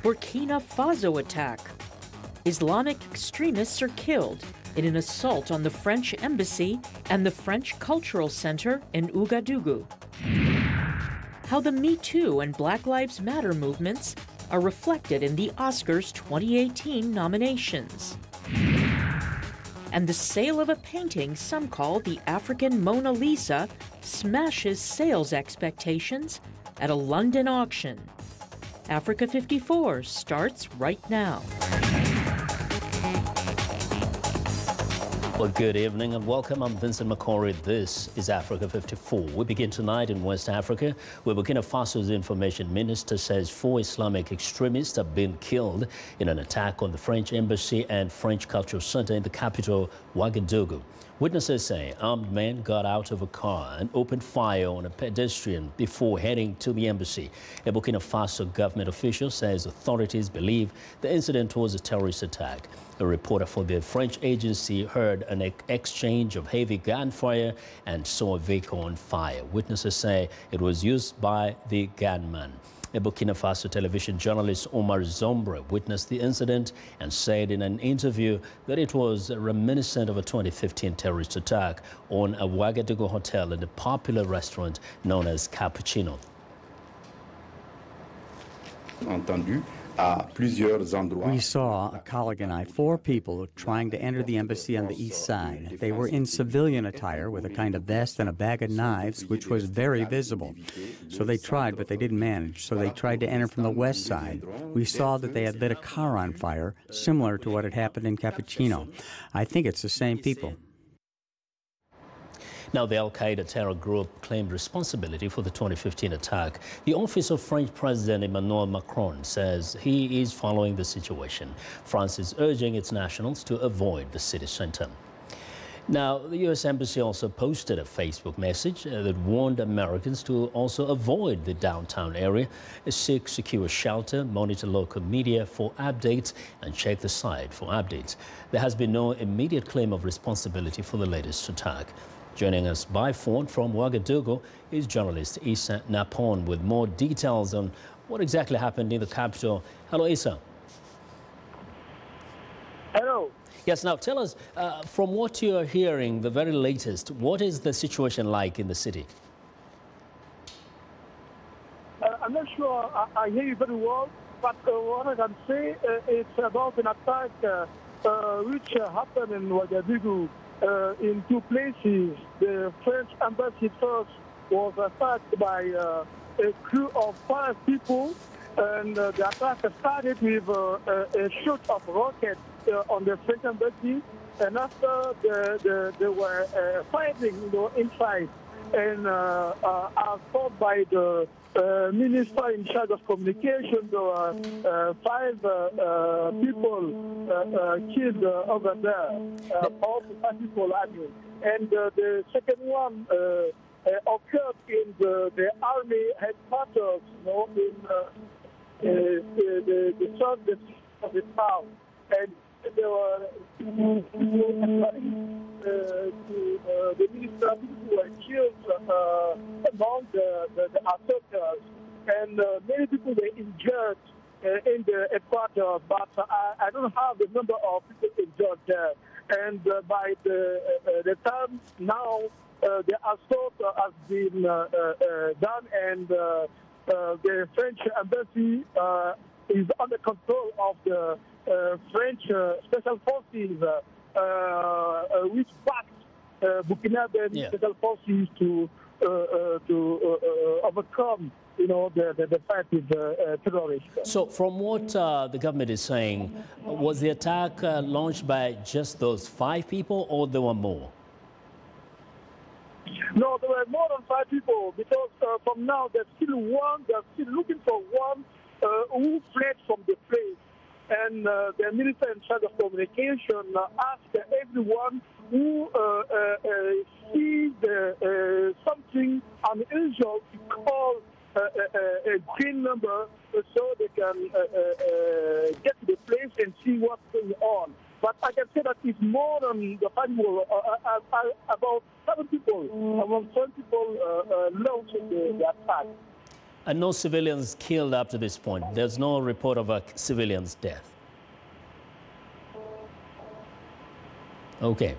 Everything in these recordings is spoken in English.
Burkina Faso attack. Islamic extremists are killed in an assault on the French embassy and the French Cultural Center in Ouagadougou. How the Me Too and Black Lives Matter movements are reflected in the Oscars 2018 nominations. And the sale of a painting some call the African Mona Lisa smashes sales expectations at a London auction. Africa 54 starts right now. Well, good evening and welcome. I'm Vincent McCory. This is Africa 54. We begin tonight in West Africa, where Burkina Faso's information minister says 4 Islamic extremists have been killed in an attack on the French embassy and French Cultural Center in the capital, Ouagadougou. Witnesses say armed men got out of a car and opened fire on a pedestrian before heading to the embassy. A Burkina Faso government official says authorities believe the incident was a terrorist attack. A reporter for the French agency heard an exchange of heavy gunfire and saw a vehicle on fire. Witnesses say it was used by the gunman. A Burkina Faso television journalist, Omar Zombre, witnessed the incident and said in an interview that it was reminiscent of a 2015 terrorist attack on a Ouagadougou hotel in the popular restaurant known as Cappuccino. We saw, a colleague and I, 4 people trying to enter the embassy on the east side. They were in civilian attire with a kind of vest and a bag of knives, which was very visible. So they tried, but they didn't manage. So they tried to enter from the west side. We saw that they had lit a car on fire, similar to what had happened in Cappuccino. I think it's the same people. Now, the Al-Qaeda terror group claimed responsibility for the 2015 attack. The office of French President Emmanuel Macron says he is following the situation. France is urging its nationals to avoid the city center. Now, the U.S. Embassy also posted a Facebook message that warned Americans to also avoid the downtown area, seek secure shelter, monitor local media for updates, and check the site for updates. There has been no immediate claim of responsibility for the latest attack. Joining us by phone from Ouagadougou is journalist Issa Napon with more details on what exactly happened in the capital. Hello, Issa. Hello. Yes, now tell us, from what you are hearing, the very latest, what is the situation like in the city? I'm not sure I hear you very well, but what I can say it's about an attack which happened in Ouagadougou. In 2 places. The French embassy first was attacked by a crew of 5 people, and the attack started with a shot of rockets on the French embassy, and after they were fighting inside, and as told by the minister in charge of communication, there were 5 people killed over there, 5 people, and the second one occurred in the army headquarters, in the south of the town, and there were the minister who were killed among the attackers, and many people were injured in the headquarters, but I don't have the number of people injured there. And by the time now, the assault has been done, and the French embassy is under control of the French special forces, which backed Burkinabe special forces to overcome, the fight with terrorists. So, from what the government is saying, was the attack launched by just those 5 people, or there were more? No, there were more than 5 people, because from now they're still looking for one who fled from the place. And the minister in charge of communication asked everyone who sees something unusual to call a green number so they can get to the place and see what's going on. But I can say that it's more than the 5 people, about 7 people, around 7 people launched the attack. And no civilians killed up to this point. There's no report of a civilian's death. Okay.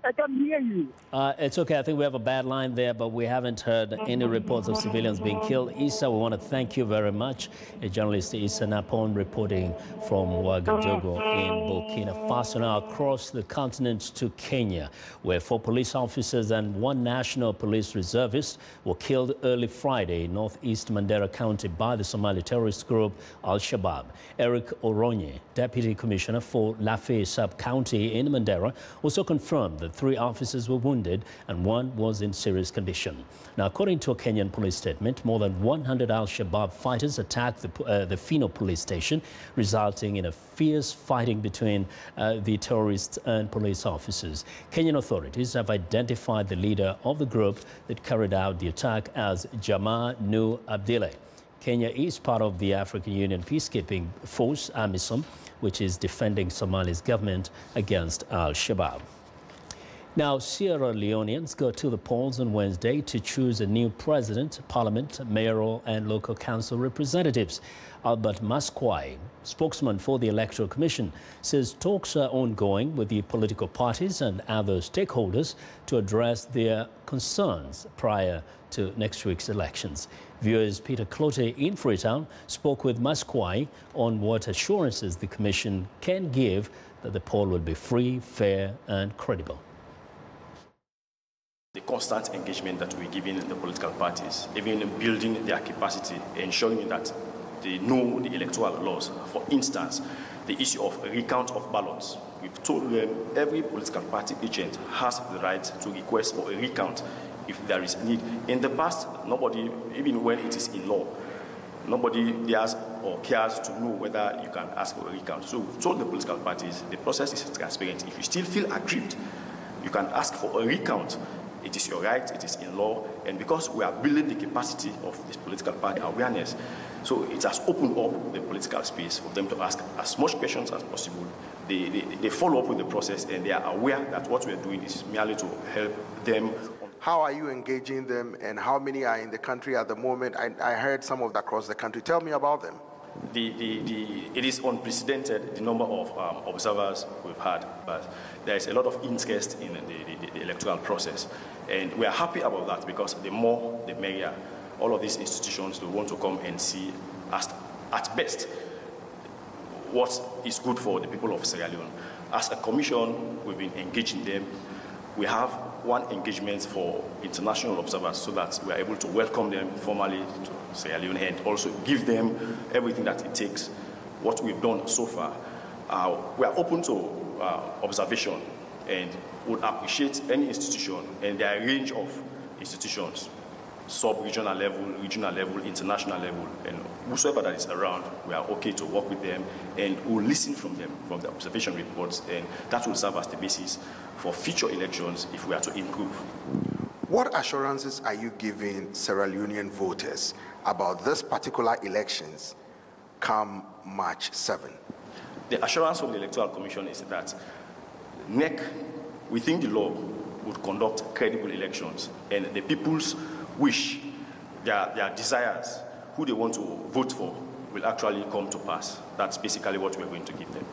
I can hear you. It's okay. I think we have a bad line there, but we haven't heard any reports of civilians being killed. Issa, we want to thank you very much. A journalist, Issa Napon, reporting from Ouagadougou in Burkina Faso. Now across the continent to Kenya, where 4 police officers and 1 national police reservist were killed early Friday in northeast Mandera County by the Somali terrorist group Al-Shabaab. Eric Oronye, Deputy Commissioner for Lafay Sub-County in Mandera, also confirmed that 3 officers were wounded and 1 was in serious condition. Now, according to a Kenyan police statement, more than 100 Al-Shabaab fighters attacked the Fino police station, resulting in a fierce fighting between the terrorists and police officers. Kenyan authorities have identified the leader of the group that carried out the attack as Jama Nu Abdile. Kenya is part of the African Union peacekeeping force, AMISOM, which is defending Somalia's government against Al-Shabaab. Now, Sierra Leoneans go to the polls on Wednesday to choose a new president, parliament, mayoral and local council representatives. Albert Maskwai, spokesman for the Electoral Commission, says talks are ongoing with the political parties and other stakeholders to address their concerns prior to next week's elections. Viewers Peter Clote in Freetown spoke with Maskwai on what assurances the Commission can give that the poll will be free, fair and credible. The constant engagement that we're giving the political parties, even building their capacity, ensuring that they know the electoral laws. For instance, the issue of recount of ballots. We've told them every political party agent has the right to request for a recount if there is need. In the past, nobody, even when it is in law, nobody dares or cares to know whether you can ask for a recount. So we've told the political parties the process is transparent. If you still feel aggrieved, you can ask for a recount. It is your right, it is in law, and because we are building the capacity of this political party awareness, so it has opened up the political space for them to ask as much questions as possible. They follow up with the process, and they are aware that what we are doing is merely to help them. How are you engaging them, and how many are in the country at the moment? I heard some of that across the country. Tell me about them. It is unprecedented, the number of observers we've had, but there is a lot of interest in the electoral process. And we are happy about that because the more, the merrier. All of these institutions, they want to come and see, at best, what is good for the people of Sierra Leone. As a commission, we've been engaging them. We have one engagement for international observers so that we are able to welcome them formally to Sierra Leone and also give them everything that it takes. What we've done so far, we are open to observation and would appreciate any institution and their range of institutions, sub-regional level, regional level, international level, and whosoever that is around, we are okay to work with them and we'll listen from them, from the observation reports, and that will serve as the basis for future elections if we are to improve. What assurances are you giving Sierra Leonean voters about this particular elections come March 7? The assurance from the Electoral Commission is that NEC, within the law, would conduct credible elections, and the people's wish, their desires, who they want to vote for, will actually come to pass. That's basically what we're going to give them.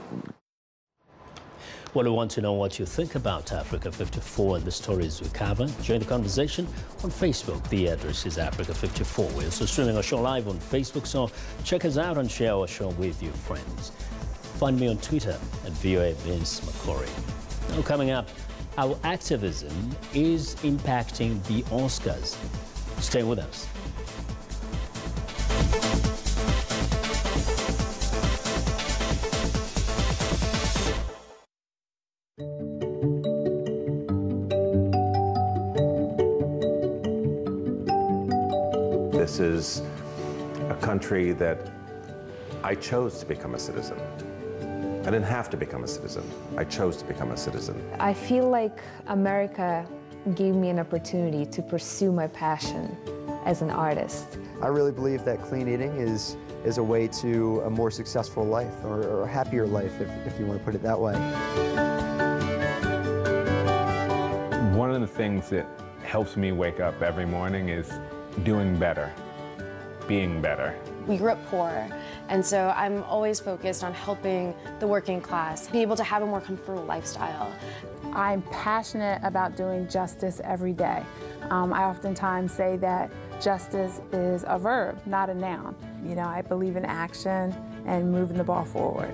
Well, we want to know what you think about Africa 54 and the stories we cover. Join the conversation on Facebook. The address is Africa 54. We're also streaming our show live on Facebook, so check us out and share our show with your friends. Find me on Twitter at VOA Vince McCory. Now, coming up, how activism is impacting the Oscars. Stay with us. This is a country that I chose to become a citizen. I didn't have to become a citizen. I chose to become a citizen. I feel like America gave me an opportunity to pursue my passion as an artist. I really believe that clean eating is a way to a more successful life, or a happier life, if you want to put it that way. One of the things that helps me wake up every morning is doing better. being better. We grew up poor, and so I'm always focused on helping the working class be able to have a more comfortable lifestyle. I'm passionate about doing justice every day. I oftentimes say that justice is a verb, not a noun. You know, I believe in action and moving the ball forward.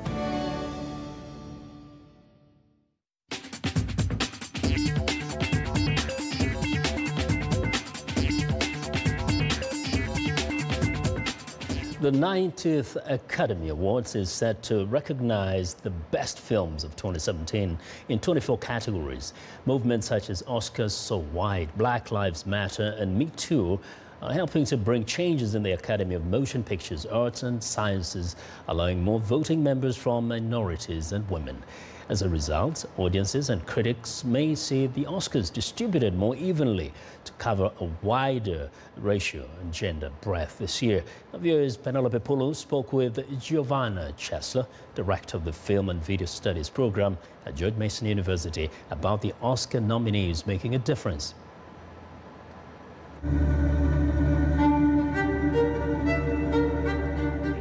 The 90th Academy Awards is set to recognize the best films of 2017 in 24 categories. Movements such as Oscars So White, Black Lives Matter, and Me Too are helping to bring changes in the Academy of Motion Pictures, Arts and Sciences, allowing more voting members from minorities and women. As a result, audiences and critics may see the Oscars distributed more evenly to cover a wider racial and gender breadth this year. Viewers, Penelope Pulu spoke with Giovanna Chesler, director of the Film and Video Studies program at George Mason University, about the Oscar nominees making a difference.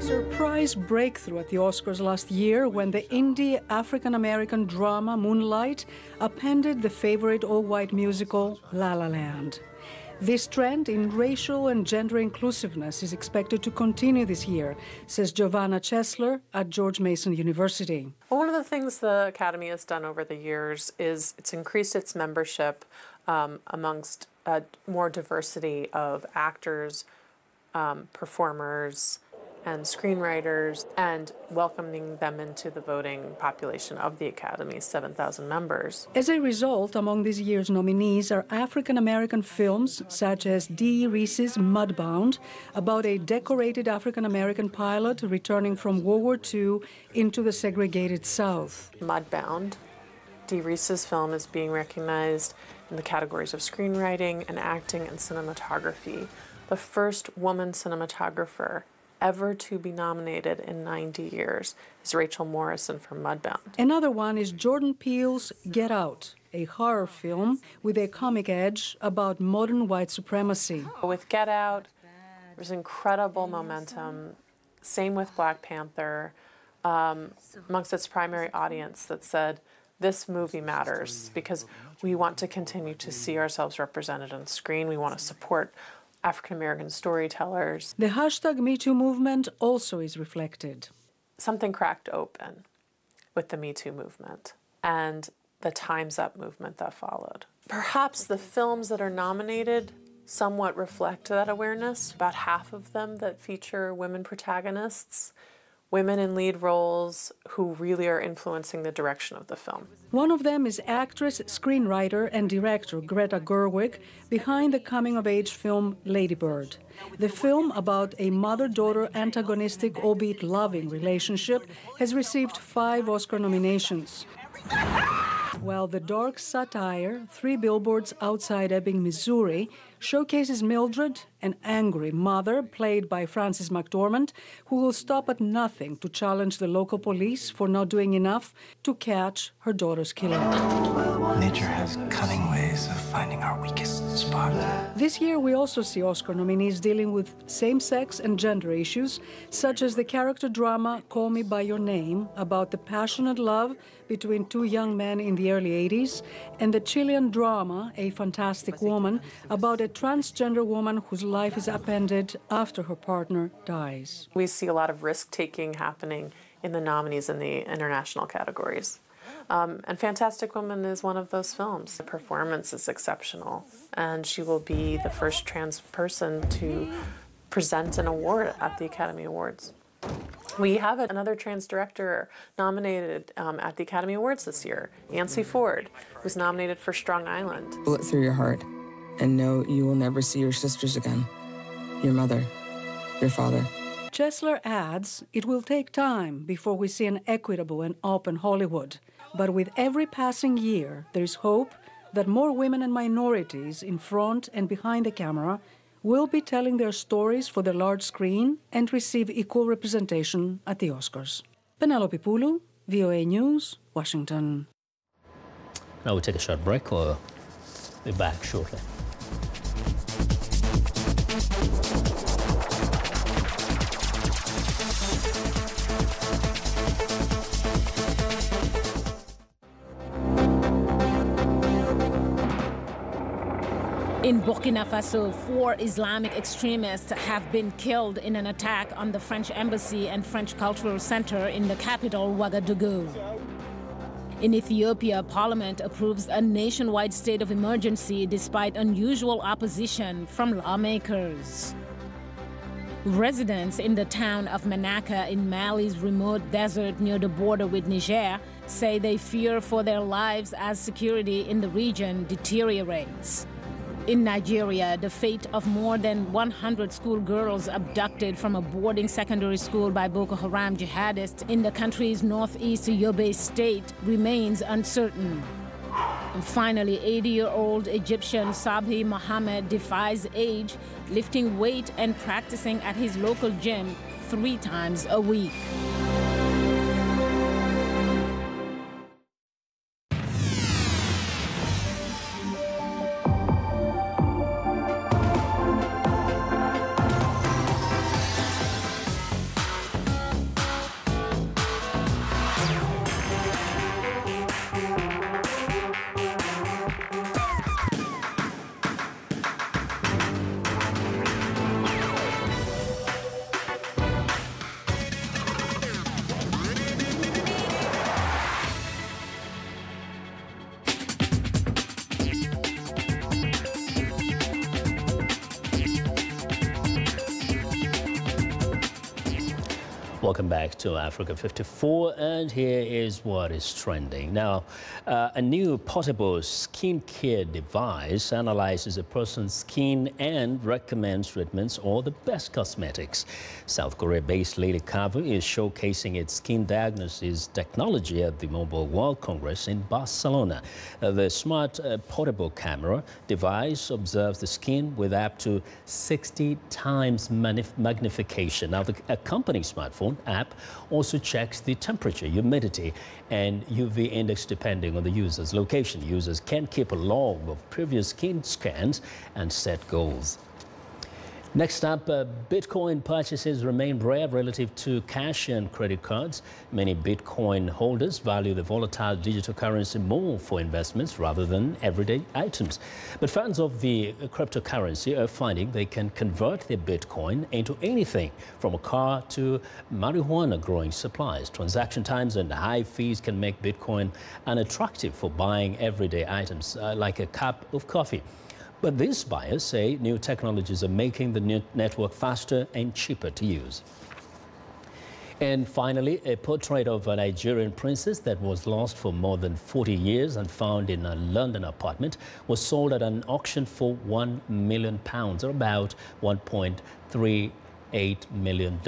Surprise breakthrough at the Oscars last year when the indie African-American drama Moonlight appended the favorite all-white musical La La Land. This trend in racial and gender inclusiveness is expected to continue this year, says Giovanna Chesler at George Mason University. Well, one of the things the Academy has done over the years is it's increased its membership amongst more diversity of actors, performers, and screenwriters, and welcoming them into the voting population of the Academy's 7,000 members. As a result, among this year's nominees are African-American films such as Dee Rees's Mudbound, about a decorated African-American pilot returning from World War II into the segregated South. Mudbound, Dee Rees's film, is being recognized in the categories of screenwriting and acting and cinematography. The first woman cinematographer ever to be nominated in 90 years is Rachel Morrison for Mudbound. Another one is Jordan Peele's Get Out, a horror film with a comic edge about modern white supremacy. With Get Out, there's incredible momentum. Same with Black Panther, amongst its primary audience that said, this movie matters because we want to continue to see ourselves represented on screen. We want to support African-American storytellers. The hashtag #MeToo movement also is reflected. Something cracked open with the Me Too movement and the Time's Up movement that followed. Perhaps the films that are nominated somewhat reflect that awareness. About half of them that feature women protagonists, women in lead roles who really are influencing the direction of the film. One of them is actress, screenwriter, and director Greta Gerwig, behind the coming-of-age film Lady Bird. The film, about a mother-daughter antagonistic, albeit loving relationship, has received 5 Oscar nominations. While the dark satire, 3 Billboards Outside Ebbing, Missouri, showcases Mildred, an angry mother played by Frances McDormand, who will stop at nothing to challenge the local police for not doing enough to catch her daughter's killer. Nature has cunning ways of finding our weakest spot. This year, we also see Oscar nominees dealing with same-sex and gender issues, such as the character drama Call Me By Your Name, about the passionate love between 2 young men in the early 80s, and the Chilean drama A Fantastic Woman, about a transgender woman whose life is upended after her partner dies. We see a lot of risk-taking happening in the nominees in the international categories. And Fantastic Woman is one of those films. The performance is exceptional, and she will be the first trans person to present an award at the Academy Awards. We have another trans director nominated at the Academy Awards this year, Nancy Ford, who's nominated for Strong Island. Bullet through your heart, and know you will never see your sisters again, your mother, your father. Chesler adds, it will take time before we see an equitable and open Hollywood. But with every passing year, there is hope that more women and minorities in front and behind the camera will be telling their stories for the large screen and receive equal representation at the Oscars. Penelope Pulu, VOA News, Washington. Now we'll take a short break, or be back shortly. In Burkina Faso, 4 Islamic extremists have been killed in an attack on the French embassy and French Cultural Center in the capital, Ouagadougou. In Ethiopia, Parliament approves a nationwide state of emergency despite unusual opposition from lawmakers. Residents in the town of Menaka in Mali's remote desert near the border with Niger say they fear for their lives as security in the region deteriorates. In Nigeria, the fate of more than 100 schoolgirls abducted from a boarding secondary school by Boko Haram jihadists in the country's northeast Yobe state remains uncertain. And finally, 80-year-old Egyptian Sabhi Mohammed defies age, lifting weight and practicing at his local gym 3 times a week. Welcome back to Africa 54, and here is what is trending. Now, a new portable skincare device analyzes a person's skin and recommends treatments or the best cosmetics. South Korea-based Lady Carver is showcasing its skin diagnosis technology at the Mobile World Congress in Barcelona. The smart portable camera device observes the skin with up to 60 times magnification. Now, the accompanying smartphone app also checks the temperature, humidity, and UV index depending on the user's location. Users can keep a log of previous skin scans and set goals. Next up, Bitcoin purchases remain rare relative to cash and credit cards. Many Bitcoin holders value the volatile digital currency more for investments rather than everyday items. But fans of the cryptocurrency are finding they can convert their Bitcoin into anything from a car to marijuana growing supplies. Transaction times and high fees can make Bitcoin unattractive for buying everyday items like a cup of coffee. But these buyers say new technologies are making the network faster and cheaper to use. And finally, a portrait of a Nigerian princess that was lost for more than 40 years and found in a London apartment was sold at an auction for £1 million, or about $1.38 million.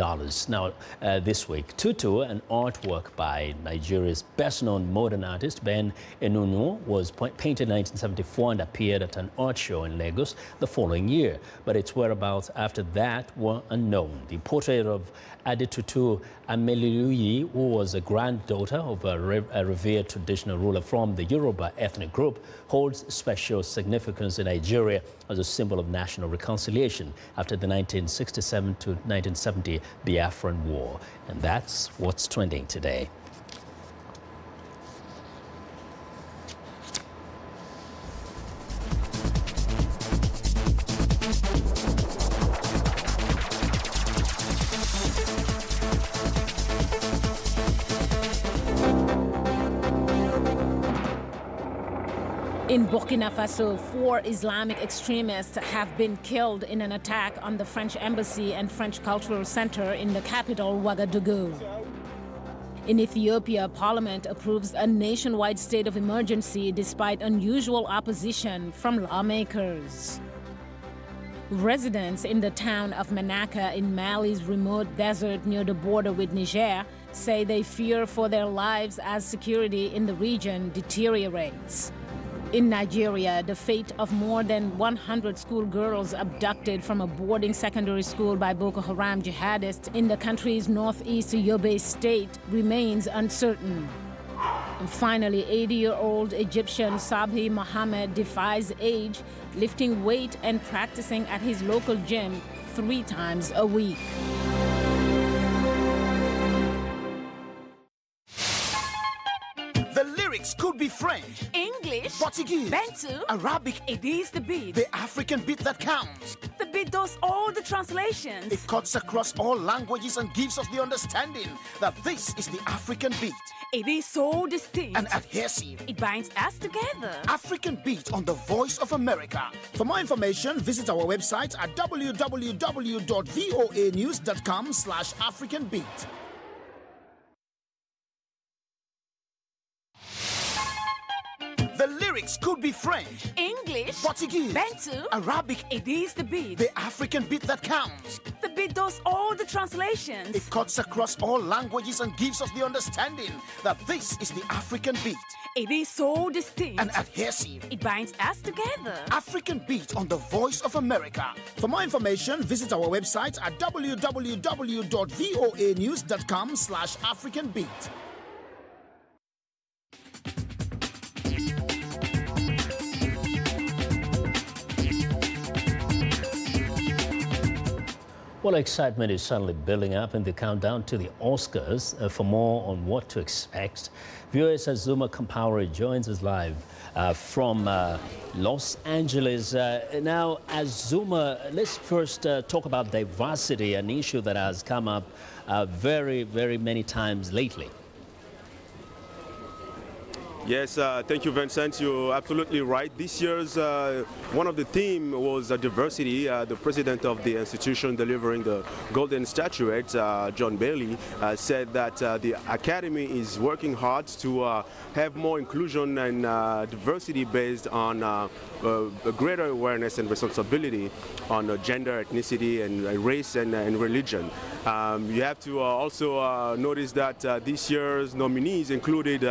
Now, this week, Tutu, an artwork by Nigeria's best-known modern artist Ben Enunwo, was painted in 1974 and appeared at an art show in Lagos the following year. But its whereabouts after that were unknown. The portrait of Adetutu Ameluyi, who was a granddaughter of a revered traditional ruler from the Yoruba ethnic group, holds special significance in Nigeria as a symbol of national reconciliation after the 1967 to 1970 Biafran War. And that's what's trending today. In Burkina Faso, 4 Islamic extremists have been killed in an attack on the French embassy and French Cultural Center in the capital, Ouagadougou. In Ethiopia, Parliament approves a nationwide state of emergency despite unusual opposition from lawmakers. Residents in the town of Menaka in Mali's remote desert near the border with Niger say they fear for their lives as security in the region deteriorates. In Nigeria, the fate of more than 100 schoolgirls abducted from a boarding secondary school by Boko Haram jihadists in the country's northeast Yobe state remains uncertain. And finally, 80-year-old Egyptian Sabhi Mohammed defies age, lifting weight and practicing at his local gym 3 times a week. The The lyrics could be French, English, Portuguese, Bantu, Arabic. It is the beat. The African beat that counts. The beat does all the translations. It cuts across all languages and gives us the understanding that this is the African beat. It is so distinct and adhesive. It binds us together. African Beat on the Voice of America. For more information, visit our website at www.voanews.com/AfricanBeat. The lyrics could be French, English, Portuguese, Bantu, Arabic. It is the beat. The African beat that counts. The beat does all the translations. It cuts across all languages and gives us the understanding that this is the African beat. It is so distinct and adhesive. It binds us together. African Beat on the Voice of America. For more information, visit our website at www.voanews.com/AfricanBeat. Well, excitement is suddenly building up in the countdown to the Oscars. For more on what to expect, viewers Azuma Kampaure joins us live from Los Angeles. Now, Azuma, let's first talk about diversity, an issue that has come up very, very many times lately. Yes, thank you, Vincent. You're absolutely right. This year's one of the theme was diversity. The president of the institution delivering the Golden Statuette, John Bailey, said that the Academy is working hard to have more inclusion and diversity based on a greater awareness and responsibility on gender, ethnicity, and race and religion. You have to also notice that this year's nominees included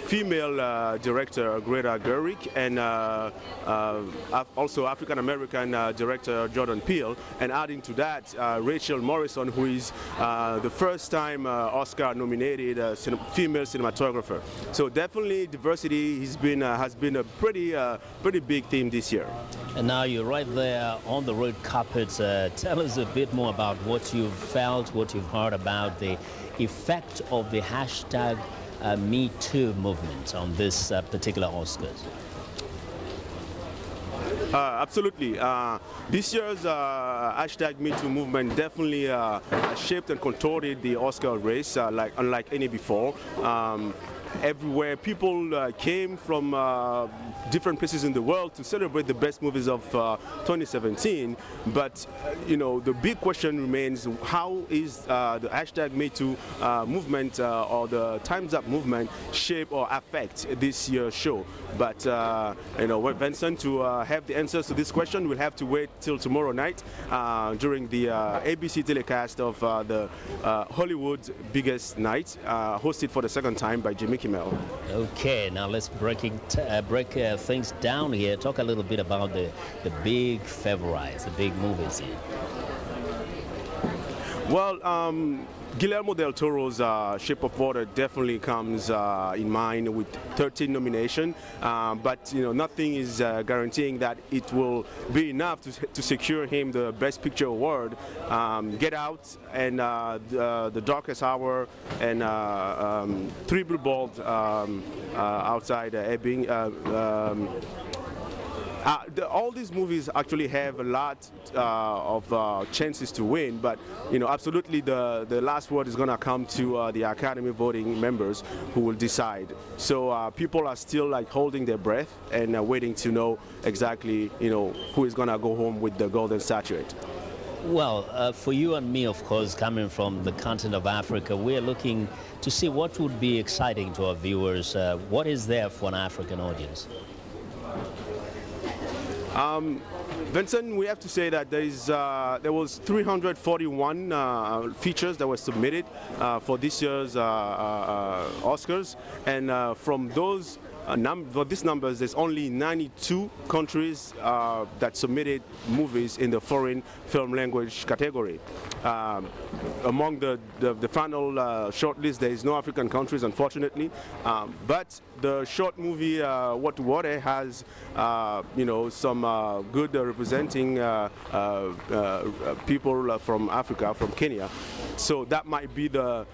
female director Greta Gerwig and also African-American director Jordan Peele, and adding to that Rachel Morrison, who is the first time Oscar-nominated female cinematographer. So definitely diversity has been a pretty big theme this year. And now you're right there on the red carpet. Tell us a bit more about what you've felt, what you've heard about the effect of the hashtag Me Too movement on this particular Oscars. Absolutely. This year's hashtag Me Too movement definitely shaped and contorted the Oscar race unlike any before. Everywhere people came from different places in the world to celebrate the best movies of 2017, but you know, the big question remains: how is the hashtag Me Too movement or the Time's Up movement shape or affect this year's show? But you know, Vincent, to have the answers to this question, we'll have to wait till tomorrow night during the ABC telecast of the Hollywood's Biggest Night, hosted for the second time by Jimmy Kimmel. Okay, now let's break things down here. Talk a little bit about the big favorites, the big movies here. Well, Guillermo del Toro's Shape of Water definitely comes in mind with 13 nominations, but you know, nothing is guaranteeing that it will be enough to secure him the Best Picture award. Get Out and The Darkest Hour and Three Billboards Outside Ebbing. All these movies actually have a lot of chances to win, but you know, absolutely the last word is going to come to the Academy voting members, who will decide. So people are still like holding their breath and waiting to know exactly, you know, who is going to go home with the Golden Statuette. Well, for you and me, of course, coming from the continent of Africa, we're looking to see what would be exciting to our viewers. What is there for an African audience? Vincent, we have to say that there was 341 features that were submitted for this year's Oscars, and from those for these numbers, there's only 92 countries that submitted movies in the foreign film language category. Among the final shortlist, there is no African countries, unfortunately. But the short movie What Water has, you know, some good representing people from Africa, from Kenya. So that might be the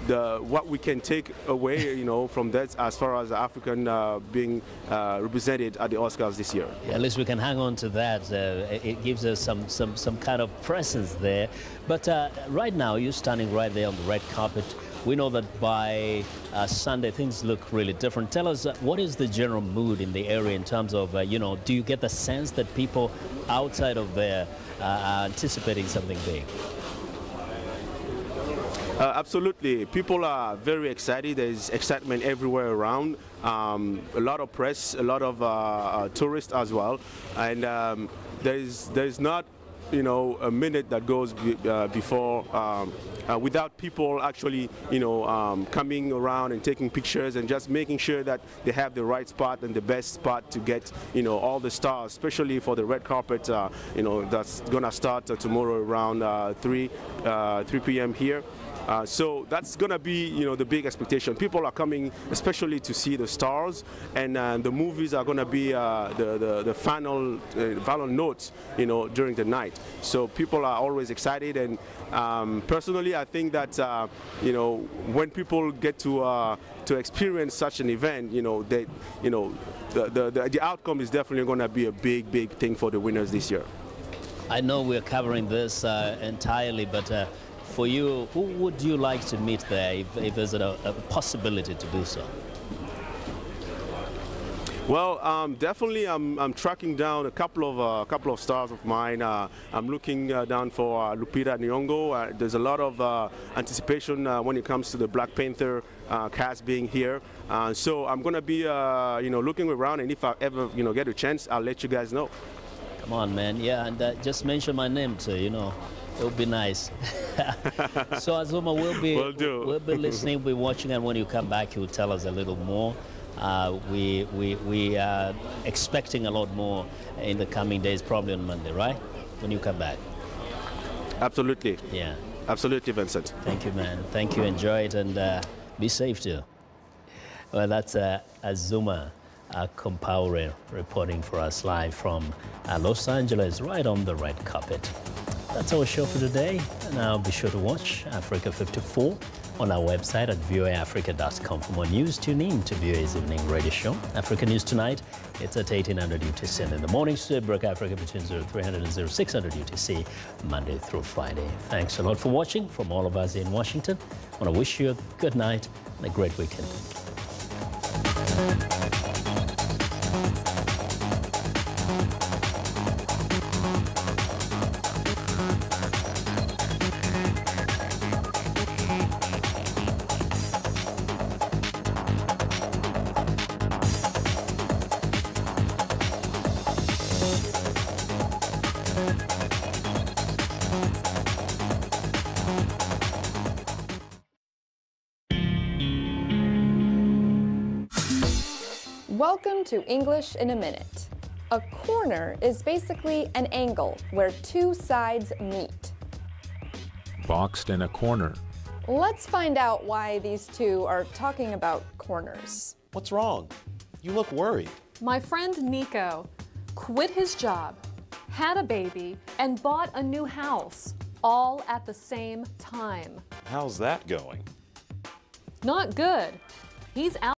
what we can take away, from that as far as African being represented at the Oscars this year. Yeah, at least we can hang on to that. It gives us some kind of presence there. But right now, you're standing right there on the red carpet. We know that by Sunday, things look really different. Tell us, what is the general mood in the area in terms of, do you get the sense that people outside of there are anticipating something big? Absolutely. People are very excited. There's excitement everywhere around. A lot of press, a lot of tourists as well. And there's not, a minute that goes before without people actually, coming around and taking pictures and just making sure that they have the right spot and the best spot to get, all the stars, especially for the red carpet, that's going to start tomorrow around 3 p.m. here. So that's going to be, the big expectation. People are coming especially to see the stars, and the movies are going to be the final notes, during the night. So people are always excited, and personally, I think that, when people get to experience such an event, the outcome is definitely going to be a big thing for the winners this year. I know we're covering this entirely, but for you, who would you like to meet there if there's a possibility to do so? Well, definitely, I'm tracking down a couple of stars of mine. I'm looking down for Lupita Nyong'o. There's a lot of anticipation when it comes to the Black Panther cast being here. So I'm going to be, looking around, and if I ever, get a chance, I'll let you guys know. Come on, man. Yeah, and just mention my name too. It would be nice. So Azuma, we'll be listening, we'll be watching, and when you come back, you'll tell us a little more. We are expecting a lot more in the coming days, probably on Monday, right? When you come back. Absolutely. Yeah. Absolutely, Vincent. Thank you, man. Thank you. Enjoy it, and be safe too. Well, that's Azuma Compaore reporting for us live from Los Angeles, right on the red carpet. That's our show for today. Now be sure to watch Africa 54 on our website at voaafrica.com. For more news, tune in to VOA's evening radio show, Africa News Tonight. It's at 1800 UTC. And in the mornings, to Brook Africa between 0300 and 0600 UTC, Monday through Friday. Thanks a lot for watching. From all of us in Washington, I want to wish you a good night and a great weekend. Welcome to English in a Minute. A corner is basically an angle where two sides meet. Boxed in a corner. Let's find out why these two are talking about corners. What's wrong? You look worried. My friend Nico quit his job, had a baby, and bought a new house, all at the same time. How's that going? Not good. He's out.